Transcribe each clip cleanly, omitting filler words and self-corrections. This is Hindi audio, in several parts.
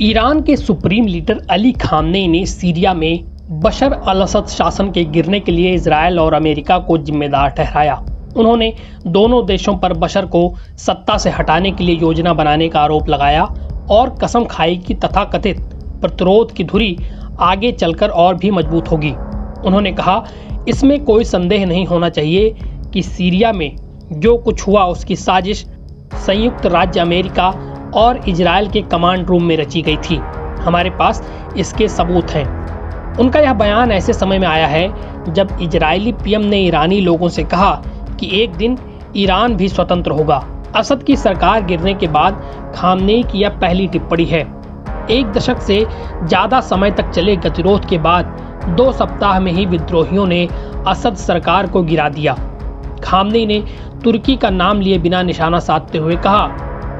ईरान के सुप्रीम लीडर अली खामनेई ने सीरिया में बशर अल-असद शासन के गिरने के लिए इजरायल और अमेरिका को जिम्मेदार ठहराया। उन्होंने दोनों देशों पर बशर को सत्ता से हटाने के लिए योजना बनाने का आरोप लगाया और कसम खाई कि तथाकथित प्रतिरोध की धुरी आगे चलकर और भी मजबूत होगी। उन्होंने कहा, इसमें कोई संदेह नहीं होना चाहिए कि सीरिया में जो कुछ हुआ उसकी साजिश संयुक्त राज्य अमेरिका और इजरायल के कमांड रूम में रची गई थी। हमारे पास इसके सबूत हैं। उनका यह बयान ऐसे समय में आया है जब इजरायली पीएम ने ईरानी लोगों से कहा कि एक दिन ईरान भी स्वतंत्र होगा। असद की सरकार गिरने के बाद खामनेई की यह पहली टिप्पणी है। एक दशक से ज्यादा समय तक चले गतिरोध के बाद 2 सप्ताह में ही विद्रोहियों ने असद सरकार को गिरा दिया। खामनेई ने तुर्की का नाम लिए बिना निशाना साधते हुए कहा,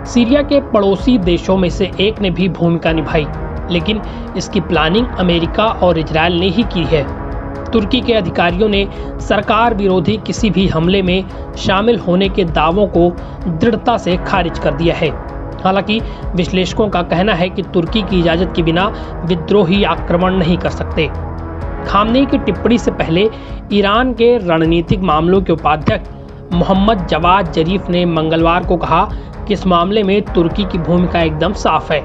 सीरिया के पड़ोसी देशों में से एक ने भी भूमिका निभाई, लेकिन इसकी प्लानिंग अमेरिका और इजरायल ने ही की है। तुर्की के अधिकारियों ने सरकार विरोधी किसी भी हमले में शामिल होने के दावों को दृढ़ता से खारिज कर दिया है। हालांकि विश्लेषकों का कहना है कि तुर्की की इजाजत के बिना विद्रोही आक्रमण नहीं कर सकते। खामनेई की टिप्पणी से पहले ईरान के रणनीतिक मामलों के उपाध्यक्ष मोहम्मद जवाद जरीफ ने मंगलवार को कहा कि इस मामले में तुर्की की भूमिका एकदम साफ है।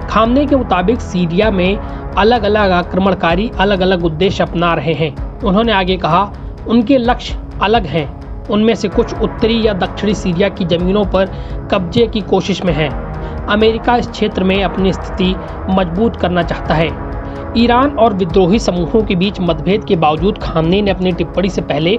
खामनेई के मुताबिक सीरिया में अलग अलग आक्रमणकारी अलग अलग उद्देश्य अपना रहे हैं। उन्होंने आगे कहा, उनके लक्ष्य अलग हैं। उनमें से कुछ उत्तरी या दक्षिणी सीरिया की जमीनों पर कब्जे की कोशिश में हैं। अमेरिका इस क्षेत्र में अपनी स्थिति मजबूत करना चाहता है। ईरान और विद्रोही समूहों के बीच मतभेद के बावजूद खामनेई ने अपनी टिप्पणी से पहले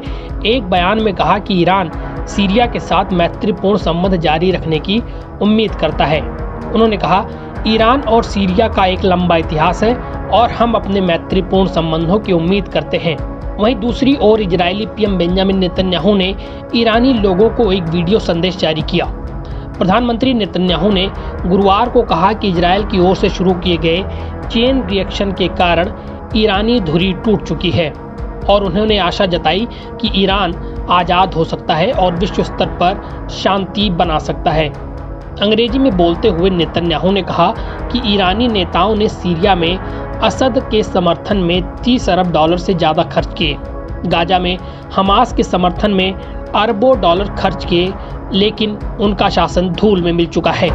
एक बयान में कहा कि ईरान सीरिया के साथ मैत्रीपूर्ण संबंध जारी रखने की उम्मीद करता है। उन्होंने कहा, ईरान और सीरिया का एक लंबा इतिहास है और हम अपने मैत्रीपूर्ण संबंधों की उम्मीद करते हैं। वहीं दूसरी ओर इजरायली पीएम बेंजामिन नेतन्याहू ने ईरानी लोगों को एक वीडियो संदेश जारी किया। प्रधानमंत्री नेतन्याहू ने गुरुवार को कहा कि इजरायल की ओर से शुरू किए गए चेन रिएक्शन के कारण ईरानी धुरी टूट चुकी है और उन्होंने आशा जताई कि ईरान आज़ाद हो सकता है और विश्व स्तर पर शांति बना सकता है। अंग्रेजी में बोलते हुए नेतन्याहू ने कहा कि ईरानी नेताओं ने सीरिया में असद के समर्थन में $30 अरब से ज़्यादा खर्च किए। गाजा में हमास के समर्थन में अरबों डॉलर खर्च किए, लेकिन उनका शासन धूल में मिल चुका है।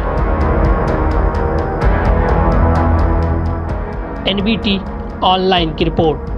NBT ऑनलाइन की रिपोर्ट।